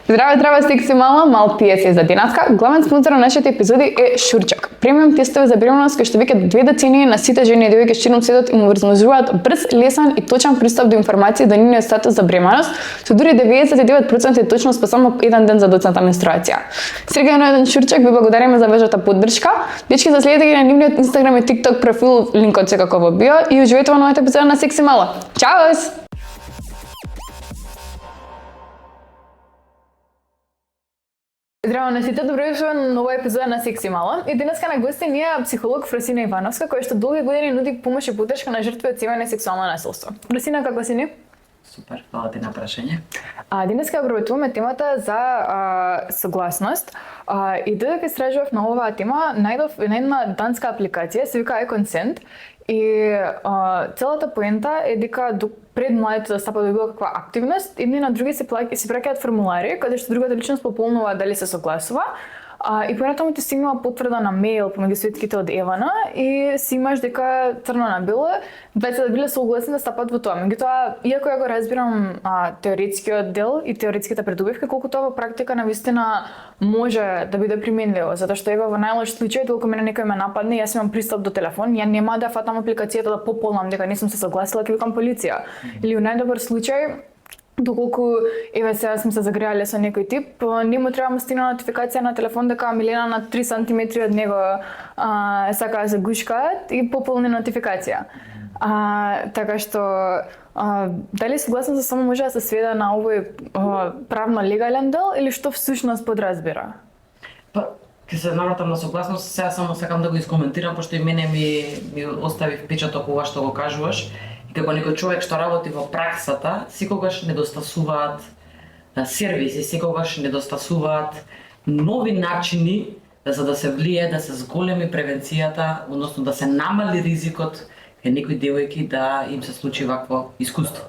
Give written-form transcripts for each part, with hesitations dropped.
Здраве, секси мала, мал пие се за денеска. Главен спонзор на нашите епизоди е Шурчак. Премиум тестове за бременност кои што веќе 2 децении на сите жени и девојки широм светот им овозможуваат брз, лесен и точен пристап до информации до нивниот статус за бременност, со дури 99% точност по само еден ден за доцната менструација. Среќано еден Шурчак, ви благодариме за вашата поддршка. Дечки, заследете ги на нивниот Инстаграм и TikTok профил, линкот секако во био и уживајте во новата епизода на Секси мала. Чаос! Здраво на сите, добро дошли на нова епизода на Секси мала. И денеска на гости ни е психолог Фросина Ивановска, која што долги години нуди помош и поддршка на жртви од севање сексуално насилство. Фросина, како си ни? Супер, фала ти на прашање. Денеска обработуваме темата за согласност. И додека истражував на оваа тема, најдов една данска апликација, се вика iConsent. И целата поента е дека пред младите да стапат во било каква активност, едни на други се праќаат формулари, каде што другата личност пополнува дали се согласува. И понатаму ти стигнува потврда на мејл помеѓу светките од Евана и си имаш дека црно на бело, двајцата биле согласни да стапат во тоа. Меѓутоа, иако ја го разбирам теоретскиот дел и теоретските предубивки, колку тоа во практика навистина може да биде применливо, затоа што ева во најлош случај, толку мене некој ме нападне, јас имам пристап до телефон, ја нема да фатам апликацијата да пополнам дека не сум се согласила, ќе викам полиција. Или во најдобар случај, доколку еве сега сме се загреале со некој тип, не му треба да стигне нотификација на телефон дека Милена на 3 сантиметри од него сака да се гушкаат и пополни нотификација. Така што дали согласно за само може да се сведе на овој правно легален дел или што всушност подразбира? Па, ќе се навратам на согласност, сега само сакам да го искоментирам, пошто и мене ми остави впечаток ова што го кажуваш. Како некој човек што работи во праксата, секогаш недостасуваат сервиси, секогаш недостасуваат нови начини за да се влие, да се зголеми превенцијата, односно да се намали ризикот кај некои девојки да им се случи вакво искуство.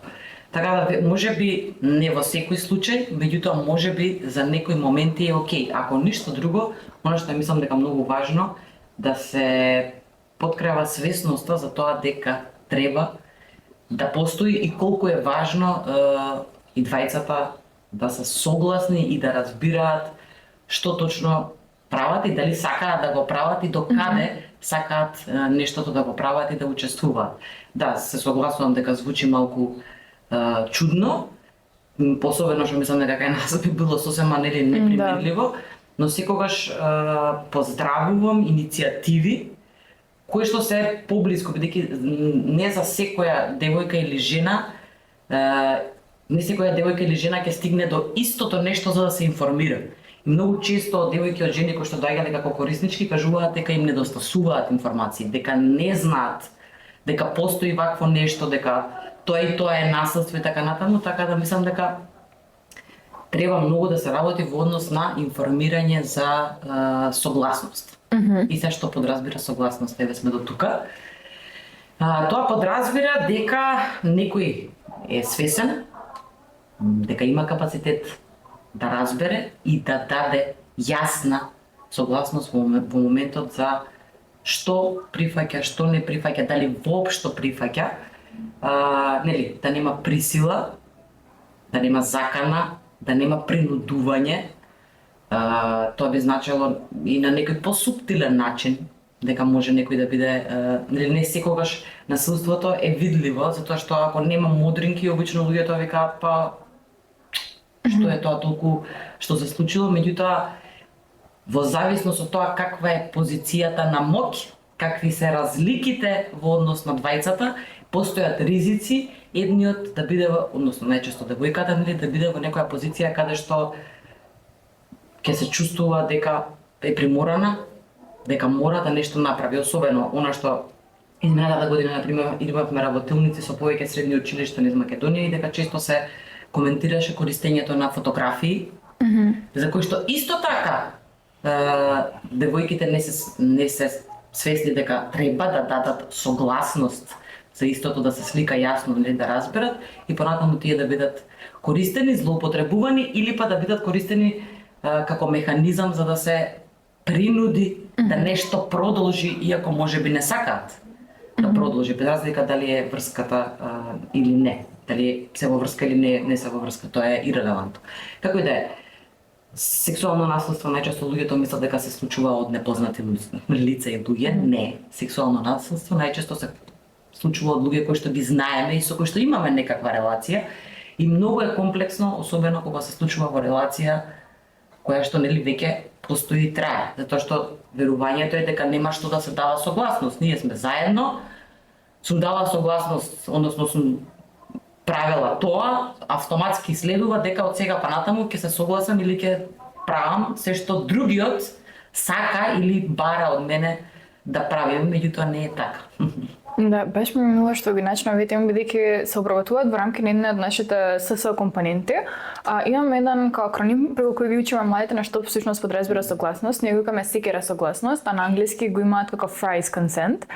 Така да можеби не во секој случај, меѓутоа можеби за некои моменти е окей. Ако ништо друго, она што мислам дека многу важно да се подкрепа свесноста за тоа дека треба да постои и колку е важно и двајцата да се согласни и да разбираат што точно прават и дали сакаат да го прават и до каде сакаат нештото да го прават и да учествуваат. Да, се согласувам дека звучи малку чудно, посебно што мислам дека кај нас би било сосема неприменливо, но секогаш поздравувам иницијативи кои што се поблиску, бидејќи не за секоја девојка или жена, не секоја девојка или жена ќе стигне до истото нешто за да се информира. И многу често девојки од жени кои што доаѓале како кориснички кажуваат дека им недостасуваат информации, дека не знаат дека постои вакво нешто, дека тоа и тоа е наследство и така натаму, така да мислам дека треба многу да се работи во однос на информирање за согласност. И се што подразбира согласност, еве сме до тука. Тоа подразбира дека некој е свесен, дека има капацитет да разбере и да даде јасна согласност во моментот за што прифаќа, што не прифаќа, дали воопшто прифаќа, да нема присила, да нема закана, да нема принудување. Тоа би значило и на некој посуптилен начин дека може некој да биде, не секогаш насилството е видливо, затоа што ако нема модринки, обично луѓето викаат па што е тоа толку што се случило, меѓутоа во зависност од тоа каква е позицијата на моќ, какви се разликите во однос на двајцата, постојат ризици едниот да биде, односно најчесто девојката да биде во некоја позиција каде што ќе се чувствува дека е приморана, дека мора да нешто направи, особено она што изминалата година, например, имавме работилници со повеќе средни училишта низ Македонија и дека често се коментираше користењето на фотографии, за кои што исто така девојките не се свесни дека треба да дадат согласност за истото да се слика јасно, да разберат и понатаму тие да бидат користени, злоупотребувани или па да бидат користени како механизам за да се принуди да нешто продолжи иако можеби не сакаат да продолжи, без разлика дали е врската или не. Дали се во врска или не се во врска, тоа е ирелевантно. Како и да е. Сексуално насилство најчесто луѓето мислат дека се случува од непознати лица и луѓе. Не, сексуално насилство најчесто се случува од луѓе кои што ги знаеме и со кои што имаме некаква релација и многу е комплексно, особено кога се случува во релација која што нели веќе постои и трае, затоа што верувањето е дека нема што да се дава согласност. Ние сме заедно, сум дала согласност, односно сум правила тоа, автоматски следува дека од сега па натаму ќе се согласам или ќе правам се што другиот сака или бара од мене да правим, меѓутоа не е така. Да, баш ми е мило што ги начина овие теми, бидејќи се обработуваат во рамки на една од нашите СС компоненти. Имаме еден као акроним преку кој ги учиме младите на што всушност подразбира согласност. Ние го викаме секера согласност, а на англиски го имаат како phrase consent.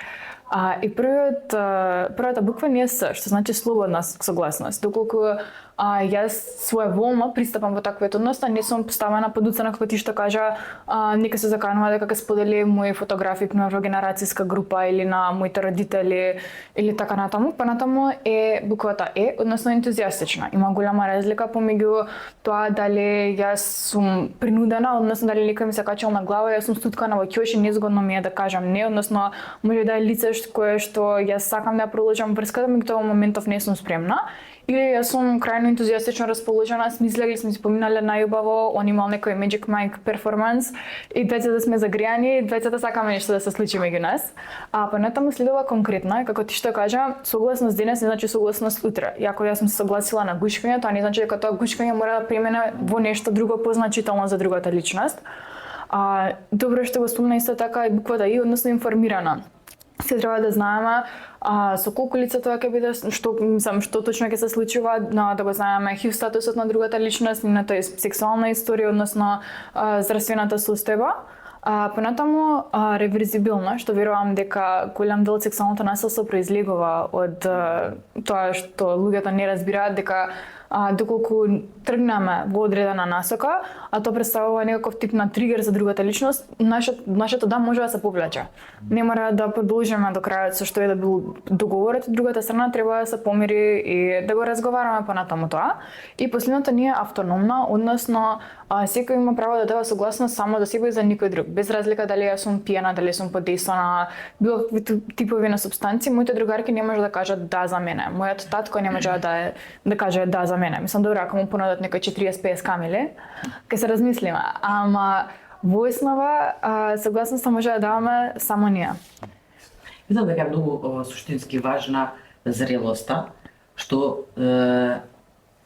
И првата буква не е С, што значи слободна согласност. Доколку јас своеволно пристапам во таквиот однос, не сум поставена под уцена како ти што кажа, нека се заканува дека ќе сподели мои фотографии на генерацијска група или на моите родители или така натаму. Понатаму е буквата Е, односно ентузијастична. Има голема разлика помеѓу тоа дали јас сум принудена, односно дали некој ми се качил на глава, јас сум стуткана во ќош и незгодно ми е да кажам не, односно може да е лице кое што јас сакам да ја продолжам врската, меѓутоа во моментов не сум спремна. Или јас сум крајно ентузијастично расположена, смислели сме си поминале најубаво, он имал некој Magic Mike перформанс и двајцата сме загријани, двајцата сакаме нешто да се случи меѓу нас. Понатаму следува конкретно, како ти што кажа, согласност денес не значи согласност утре. И ако јас сум се согласила на гушкање, тоа не значи дека тоа гушкање мора да премине во нешто друго позначително за другата личност. Добро што го спомна исто така и буквата И, односно информирана. Се треба да знаеме со колку лица тоа ќе биде, што точно ќе се случува, да го знаеме HIV статусот на другата личност, нивната сексуална историја, односно здравствената состојба. Понатаму реверзибилно, што верувам дека голем дел од сексуалното насилство произлегува од тоа што луѓето не разбираат дека доколку тргнеме во одредена насока, а тоа представува некаков тип на тригер за другата личност, нашето да може да се повлече. Не мора да продолжиме до крајот со што е да бил договорот, другата страна треба да се помири и да го разговараме понатаму тоа. И последното не е автономна, односно секој има право да дава согласност само за себе и за никој друг, без разлика дали јас сум пијана, дали сум под дејство на било какви типови на супстанци. Моите другарки не може да кажат да за мене. Мојот татко не може да каже да за мене. Мислам, добро, ако му понудат некој 40-50 камили, ќе се размислиме. Ама во основа согласноста може да даваме само ние. Мислам дека е многу суштински важна зрелоста, што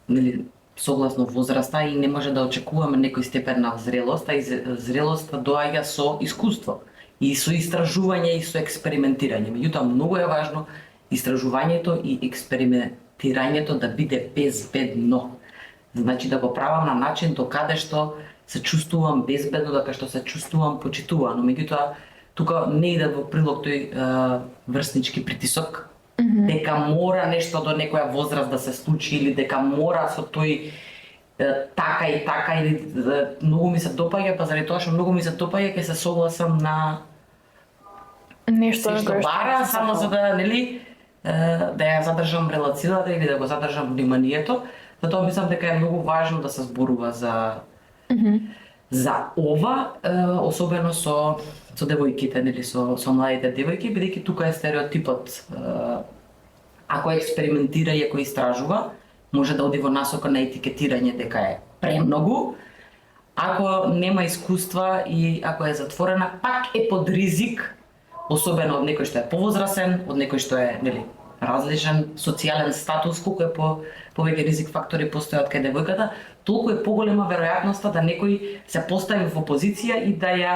нели согласно возраста и не може да очекуваме некој степен на зрелост, а и зрелоста доаѓа со искуство и со истражување и со експериментирање. Меѓутоа многу е важно истражувањето и експериментирањето да биде безбедно. Значи да го правам на начин до каде што се чувствувам безбедно, дека што се чувствувам почитувано. Меѓутоа тука не иде во прилог тој врснички притисок, дека мора нешто до некоја возраст да се случи или дека мора со тој така и така или многу ми се допаѓа, па заради тоа што многу ми се допаѓа ќе се согласам на нешто што бара само за да нели да ја задржам релацијата или да го задржам вниманието. Затоа мислам дека е многу важно да се зборува за ова, особено со девојките, нели со младите девојки, бидејќи тука е стереотипот. Ако експериментира и ако истражува, може да оди во насока на етикетирање дека е премногу. Ако нема искуства и ако е затворена, пак е под ризик, особено од некој што е повозрасен, од некој што е нели различен социјален статус, колку е повеќе ризик фактори постојат кај девојката, толку е поголема веројатноста да некој се постави во позиција и да ја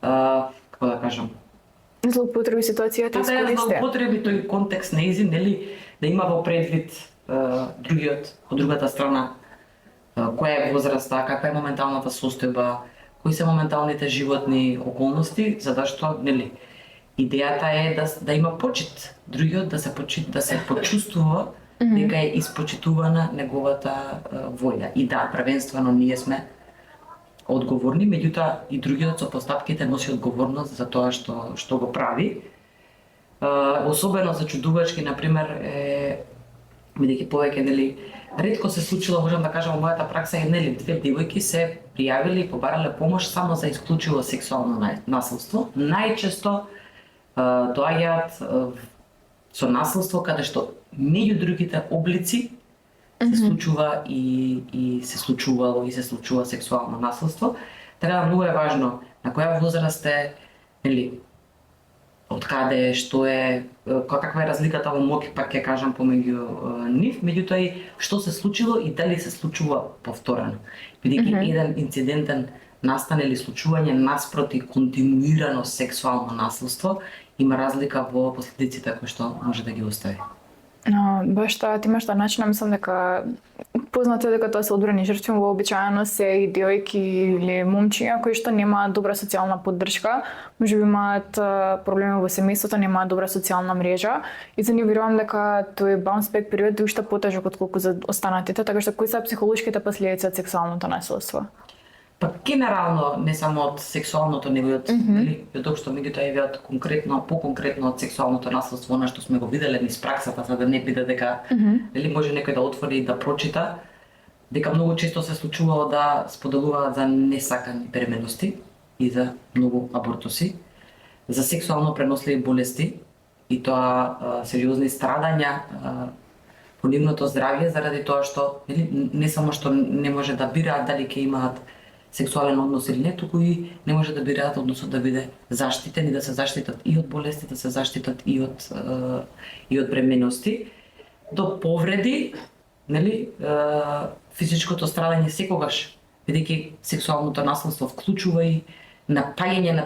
како да кажам, злоупотреби ситуацијата, да ја злоупотреби тој контекст нејзин, нели, да има во предвид другиот, од другата страна, која е возраста, каква е моменталната состојба, кои се моменталните животни околности, за да што, нели, идејата е да има почит, другиот да се почувствува дека е испочитувана неговата волја. И да, првенствено ние сме одговорни, меѓутоа и другиот со постапките носи одговорност за тоа што го прави. Особено зачудувачки, например, бидејќи повеќе нели ретко се случило, можам да кажам, во мојата пракса е нели две девојки се пријавиле и побарале помош само за исклучиво сексуално насилство. Најчесто доаѓаат со насилство каде што меѓу другите облици се случува и се случувало и се случува сексуално насилство. Така да многу е важно на која возраст е, нели, од каде, што е, каква е разликата во моќ, пак ќе кажам помеѓу нив, меѓутоа и што се случило и дали се случува повторено. Бидејќи еден инцидентен настане или случување наспроти континуирано сексуално насилство, има разлика во последиците кои што може да ги остави. Баш таа темашта начина, мислам дека познато е дека тоа се одбрани жртви вообичаено се и девојки или момчиња кои што немаат добра социјална поддршка, можеби имаат проблеми во семејството, немаат добра социјална мрежа и за нив верувам дека тој bounce back период е уште потежок отколку за останатите, така што кои се психолошките последици од сексуалното насилство? Па генерално не само од сексуалното, него и од од општо меѓутоа и од конкретно, поконкретно од сексуалното насилство, она што сме го виделе низ праксата, за да не биде дека нели може некој да отвори и да прочита, дека многу често се случувало да споделуваат за несакани бременности и за многу абортуси, за сексуално преносливи болести и тоа сериозни страдања по нивното здравје заради тоа што не само што не може да бираат дали ќе имаат сексуален однос или не, туку и не може да бираат односот да биде заштитен и да се заштитат и од болести, да се заштитат и од бременности, до повреди, нели, физичкото страдање секогаш, бидејќи сексуалното насилство вклучува и напаѓање на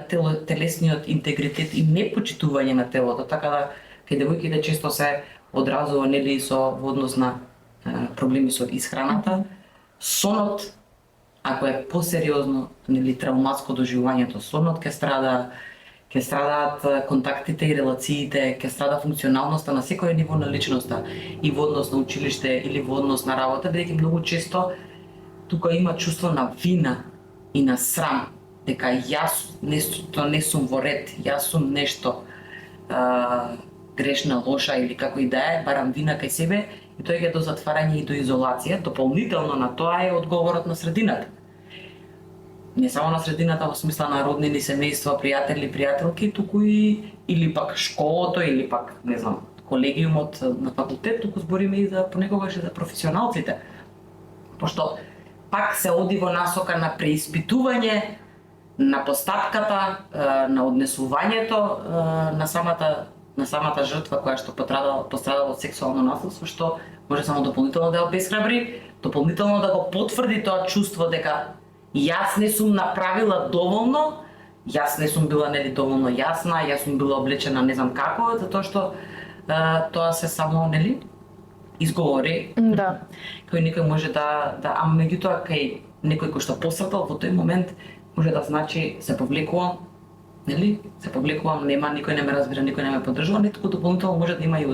телесниот интегритет и непочитување на телото, така да кај девојките често се одразува нели со во однос на проблеми со исхраната, сонот. Ако е посериозно, нели, травматско доживувањето, сонот ќе страдаат контактите и релациите, ќе страда функционалноста на секој ниво на личноста, и во однос на училиште или во однос на работа, бидејќи многу често тука има чувство на вина и на срам, дека јас нешто не сум во ред, јас сум нешто грешна, лоша или како и да е, барам вина кај себе, и тој е до затварање и до изолација. Дополнително на тоа е одговорот на средината. Не само на средината во смисла на роднини, семејства, пријатели, пријателки, туку и или пак школото, или пак, не знам, колегиумот на факултет, туку збориме и за понекогаш и за професионалците. Пошто пак се оди во насока на преиспитување на постапката, на однесувањето на самата жртва која што пострадала од сексуално насилство, што може само дополнително да ја обесхрабри, дополнително да го потврди тоа чувство дека јас не сум направила доволно, јас не сум била нели доволно јасна, јас сум била облечена не знам како, затоа што тоа се само нели изговори. Да. Кој некој може да а меѓутоа кај некој кој што пострадал во тој момент може да значи се повлекувам, нели? Се повлекувам, нема, никој не ме разбира, никој не ме поддржува, не туку дополнително може да има и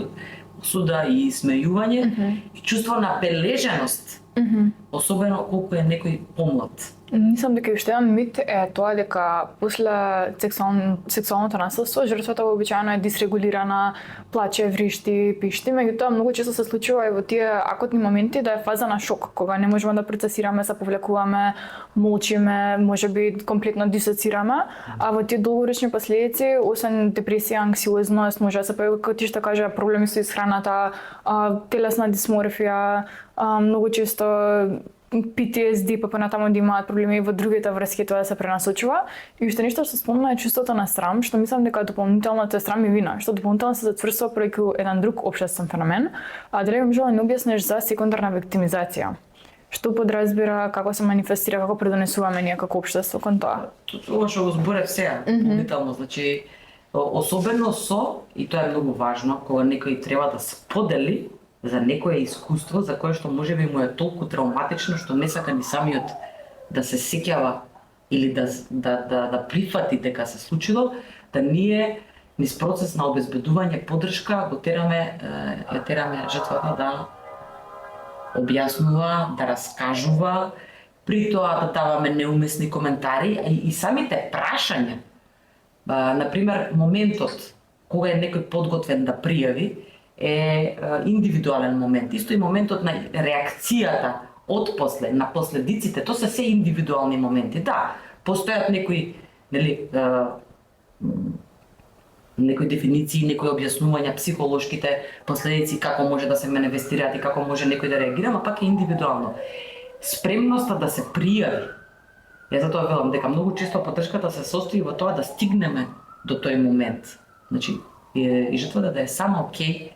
осуда и смејување и чувство на бележеност, особено колку е некој помлад. Мислам дека уште еден мит е тоа дека после сексуалното насилство жртвата вообичаено е дисрегулирана, плаче, вришти, пишти, меѓутоа многу често се случува и во тие акутни моменти да е фаза на шок, кога не можеме да процесираме, се повлекуваме, молчиме, можеби комплетно дисоцираме, а во тие долгорочни последици, освен депресија, анксиозност, може да се појави, како ти што кажа, проблеми со исхраната, телесна дисморфија, многу често PTSD, па понатаму да имаат проблеми во другите врски, тоа се пренасочува. И уште нешто што спомна е чувството на срам, што мислам дека дополнително е срам и вина, што дополнително се затврсува преку еден друг општествен феномен. А дали можеш да не објасниш за секундарна виктимизација? Што подразбира, како се манифестира, како предонесуваме ние како општество кон тоа? Ова што го зборев сега, дополнително, значи особено со, и тоа е многу важно, кога некој треба да сподели за некое искуство за кое што можеби му е толку травматично што не сака ни самиот да се сеќава или да прифати дека се случило, да ние низ процес на обезбедување поддршка го тераме жртвата да објаснува, да раскажува, при тоа да даваме неумесни коментари и самите прашања. Например, моментот кога е некој подготвен да пријави е индивидуален момент. Исто и моментот на реакцијата од после, на последиците, тоа се се индивидуални моменти. Да, постојат некои, нели, некои дефиниции, некои објаснувања, психолошките последици, како може да се манифестираат и како може некој да реагира, но пак е индивидуално. Спремноста да се пријави. Ја затоа велам дека многу често поддршката се состои во тоа да стигнеме до тој момент. Значи, и жртвата да е само окей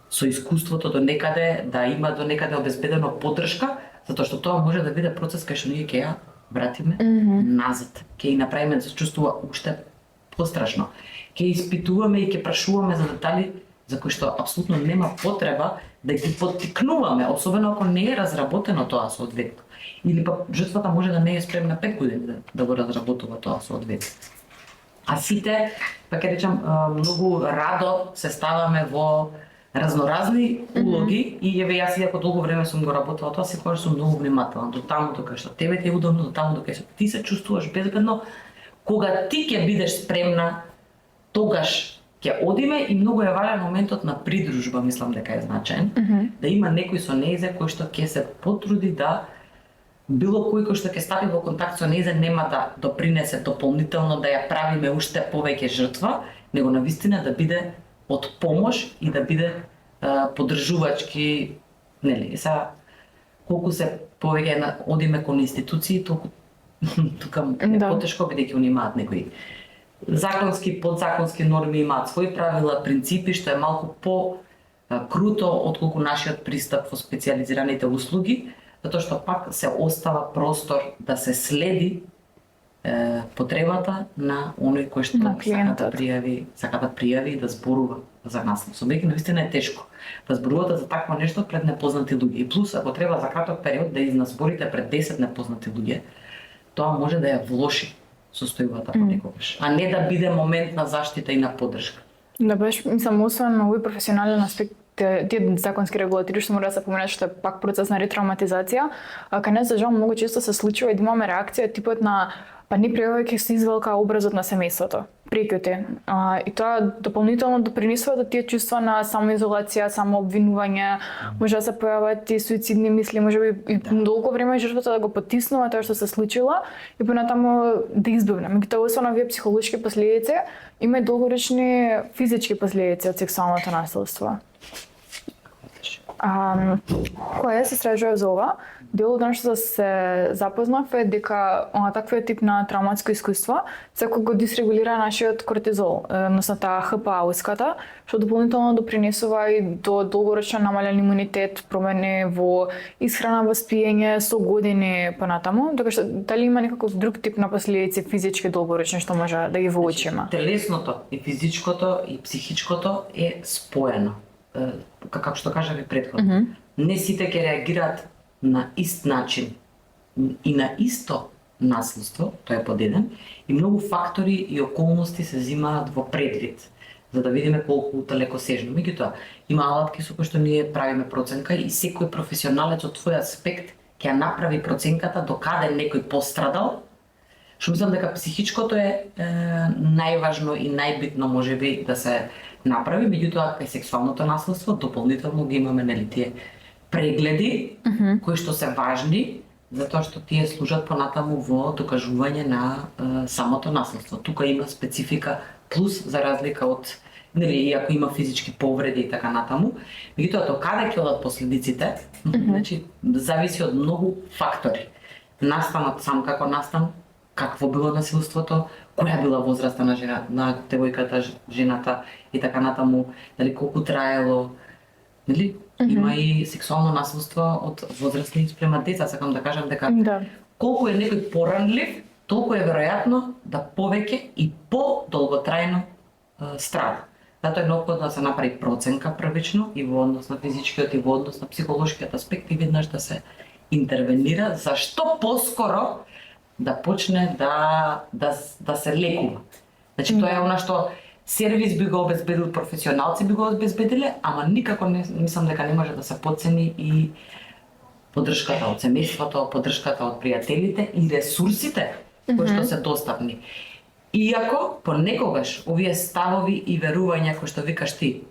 со искуството до некаде, да има до некаде обезбедено поддршка, затоа што тоа може да биде процес кај што ние ќе ја вратиме назад. Ќе ја направиме да се чувствува уште пострашно. Ќе испитуваме и ќе прашуваме за детали за кои што апсолутно нема потреба да ги поттикнуваме, особено ако не е разработено тоа соодветно. Или па жртвата може да не е спремна 5 години да го разработува тоа соодветно. А сите, па ќе речам, многу радо се ставаме во разноразни улоги и еве јас иако долго време сум го работела тоа, секогаш сум многу внимателна до таму дека што тебе ти е удобно, до таму дека што ти се чувствуваш безбедно, кога ти ќе бидеш спремна, тогаш ќе одиме и многу е важен моментот на придружба, мислам дека е значаен, да има некој со нејзе кој што ќе се потруди да било кој кој што ќе стапи во контакт со нејзе нема да допринесе дополнително да ја правиме уште повеќе жртва, него навистина да биде од помош и да биде поддржувачки, нели, са колку се повеќе одиме кон институции, толку тука е потешко бидејќи они имаат некои законски, подзаконски норми, имаат своји правила, принципи, што е малку по круто отколку нашиот пристап во специјализираните услуги, затоа што пак се остава простор да се следи потребата на оној кој што сака да пријави и да зборува за наследство. Бејќи навистина е тешко да зборувате за такво нешто пред непознати луѓе. И плюс, ако треба за краток период да изназборите пред 10 непознати луѓе, тоа може да ја влоши состојбата понекогаш, а не да биде момент на заштита и на поддршка. Да, баш, мислам, освен на овој професионален аспект, тие законски регулативи што мора да се поменат, што е пак процес на ретравматизација, кај нас за жал многу често се случува и да имаме реакција типот на па не превеќе се извелка образот на семејството, прекјуте. И тоа дополнително допринесува да тие чувства на самоизолација, самообвинување, може да се појават и суицидни мисли, може би и долго време жртвата да го потиснува тоа што се случило и понатаму да избегне. Меѓутоа, освен овие психолошки последици, има и долгоречни физички последици од сексуалното насилство. Кога се истражува за ова, дел од што се запознав е дека таквиот тип на травматско искуство секој го дисрегулира нашиот кортизол, односно таа ХПА-ската, што дополнително допринесува и до долгорочно намален имунитет, промени во исхрана, воспиење со години понатаму, така што дали има некаков друг тип на последици физички долгорочни што може да ги воочиме? Телесното и физичкото и психичкото е споено. Како што кажав и претходно. Не сите ќе реагираат на ист начин и на исто наследство, тоа е под еден, и многу фактори и околности се земаат во предвид, за да видиме колку далекосежно. Меѓутоа, има алатки со кои што ние правиме проценка и секој професионалец од свој аспект ќе ја направи проценката до каде некој пострадал, што мислам дека психичкото е најважно и најбитно можеби да се направи, меѓутоа кај сексуалното наследство дополнително ги имаме, нели, тие прегледи кои што се важни затоа што тие служат понатаму во докажување на самото наследство. Тука има специфика плюс за разлика од, нели, иако има физички повреди и така натаму, меѓутоа до каде ќе одат последиците, значи зависи од многу фактори. Настанот сам како настан, какво било насилството, која била возраста на на девојката, жената и така натаму, дали колку траело, нели? Има и сексуално насилство од возрастни спрема деца, сакам да кажам дека колку е некој поранлив, толку е веројатно да повеќе и подолготрајно страда. Затоа е неопходно да се направи проценка првично и во однос на физичкиот и во однос на психолошкиот аспект и веднаш да се интервенира за што поскоро да почне да се лекува. Значи тоа е она што сервис би го обезбедил, професионалци би го обезбедиле, ама никако не мислам дека не може да се потцени и поддршката од семејството, поддршката од пријателите и ресурсите кои што се достапни. Иако понекогаш овие ставови и верувања кои што викаш ти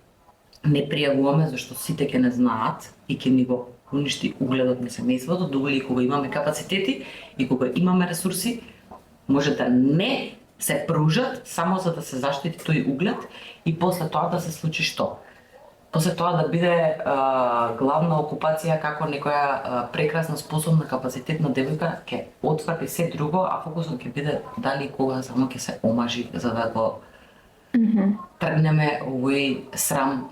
не пријавуваме зашто сите ќе не знаат и ќе ни го уништи угледот на семејството, дури и кога имаме капацитети и кога имаме ресурси, може да не се пружат само за да се заштити тој углед и после тоа да се случи што? После тоа да биде главна окупација како некоја прекрасна, способна, капацитетна девојка ќе отфрли се друго, а фокусот ќе биде дали кога само ќе се омажи за да го тргнеме овој срам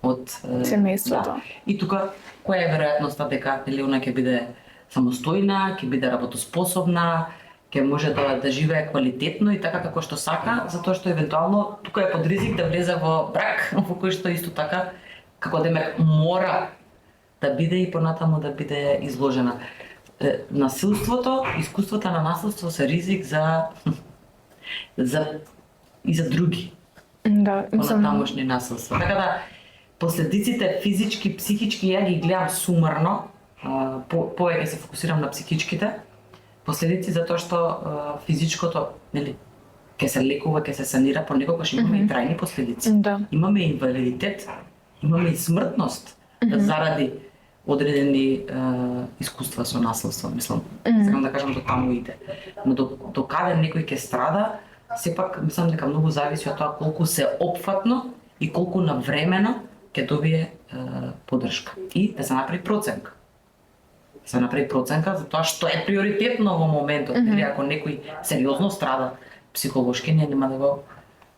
од Семејството. Да. И тука која е веројатноста дека или она ќе биде самостојна, ќе биде работоспособна, ќе може да живее квалитетно и така како што сака, затоа што евентуално тука е под ризик да влезе во брак во кој што исто така како демек мора да биде и понатаму да биде изложена. Насилството, искуствата на насилство се ризик и за други. Да, Понатамошни насилства. Така да последиците физички, психички ја ги гледам сумарно, повеќе се фокусирам на психичките. Последици затоа што физичкото, нели, ќе се лекува, ќе се санира, понекогаш имаме и трајни последици. Да. Имаме инвалидитет, имаме и смртност заради одредени искуства со насилство, мислам. Сакам да кажам до таму иде. Но до каде некој ќе страда, сепак мислам дека многу зависи од тоа колку се опфатно и колку навремено ќе добие поддршка и да се направи проценка. Се направи проценка за тоа што е приоритетно во моментот, или ако некој сериозно страда психолошки, ние нема да го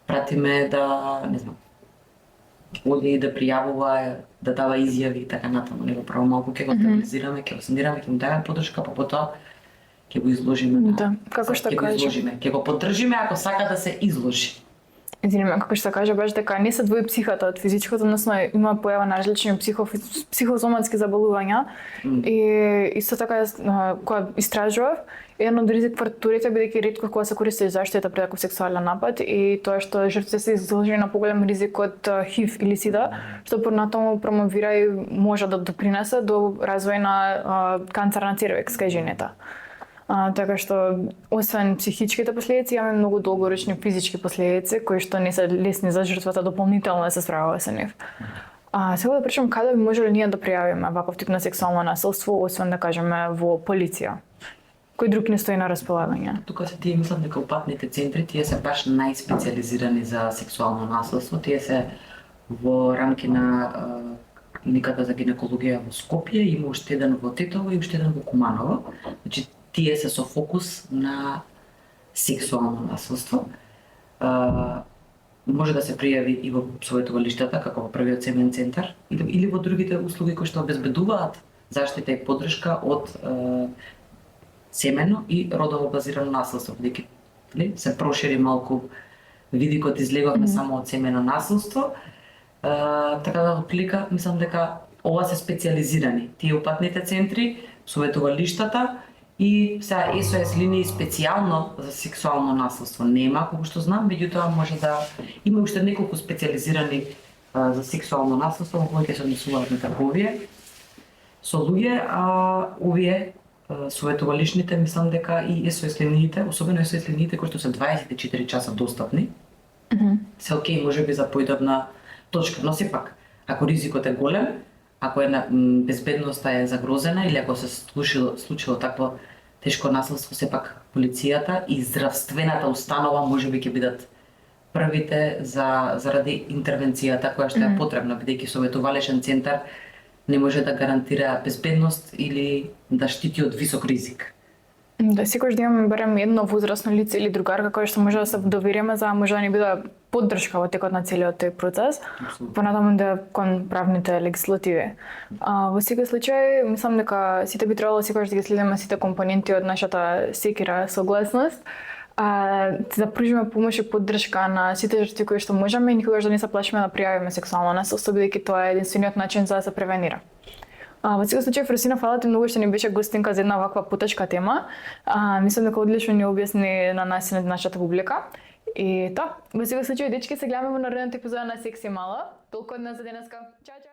пратиме да, не знам, оди да пријавува, да дава изјави и така натаму, него право малку ќе го стабилизираме, ќе го санираме, ќе му дадеме поддршка, па потоа ќе го изложиме. Да, како што кажа. Ќе го поддржиме ако сака да се изложи. Извинувам, како што кажа баш дека не се двои психата од физичкото, односно има појава на различни психосоматски заболувања и исто така кога истражував, еден од ризик факторите бидејќи ретко кога се користи заштита пред ако сексуален напад и тоа што жртвите се изложени на поголем ризик од ХИВ или СИДА, што понатаму промовира и може да допринесе до развој на канцер на церевек кај жените. Така што, освен психичките последици, имаме многу долгорочни физички последици, кои што не се лесни за жртвата дополнително да се справува со нив. Сега да причам каде би можеле ние да пријавиме ваков тип на сексуално насилство, освен да кажеме во полиција? Кој друг не стои на располагање? Тука се тие мислам дека упатните центри, тие се баш најспециализирани за сексуално насилство, тие се во рамки на клиниката за гинекологија во Скопје, има уште еден во Тетово и уште еден во Куманово. Значи, тие се со фокус на сексуално насилство. Може да се пријави и во советувалиштата, како во првиот семеен центар, или во другите услуги кои што обезбедуваат заштита и поддршка од семено и родово базирано насилство, бидејќи се прошири малку видикот излегавме само од семено насилство. Така да отплика, мислам дека ова се специализирани. Тие упатните центри, советувалиштата и сега SOS линии специјално за сексуално насилство нема, колку што знам, меѓутоа може да има уште неколку специализирани за сексуално насилство, во кои ќе се однесуваат метаповие со луѓе, а овие советувалишните мислам дека и SOS линиите, особено SOS линиите кои што се 24 часа достапни, се окей, можеби за поидобна точка, но сепак, ако ризикот е голем, ако безбедноста е загрозена или ако се случило такво тешко насилство, сепак полицијата и здравствената установа можеби ќе бидат првите заради интервенцијата која што е потребна, бидејќи советувалишен центар не може да гарантира безбедност или да штити од висок ризик. Да, секогаш да имаме барем едно возрасно лице или другарка која што може да се довериме за да може да ни биде поддршка во текот на целиот тој процес, понатаму да кон правните легислативи. Во секој случај, мислам дека сите би требало секогаш да ги следиме сите компоненти од нашата секира согласност, да пружиме помош и поддршка на сите жртви кои што можеме и никогаш да не се плашиме да пријавиме сексуално насилство, бидејќи тоа е единствениот начин за да се превенира. Во секој случај, Фросина, фала ти многу што ни беше гостинка за една ваква потешка тема. Мислам дека одлично ни објасни на нас и на нашата публика. И тоа, во секој случај, дечки, се гледаме во наредната епизода на Секси мала. Толку од нас за денеска. Чао, чао!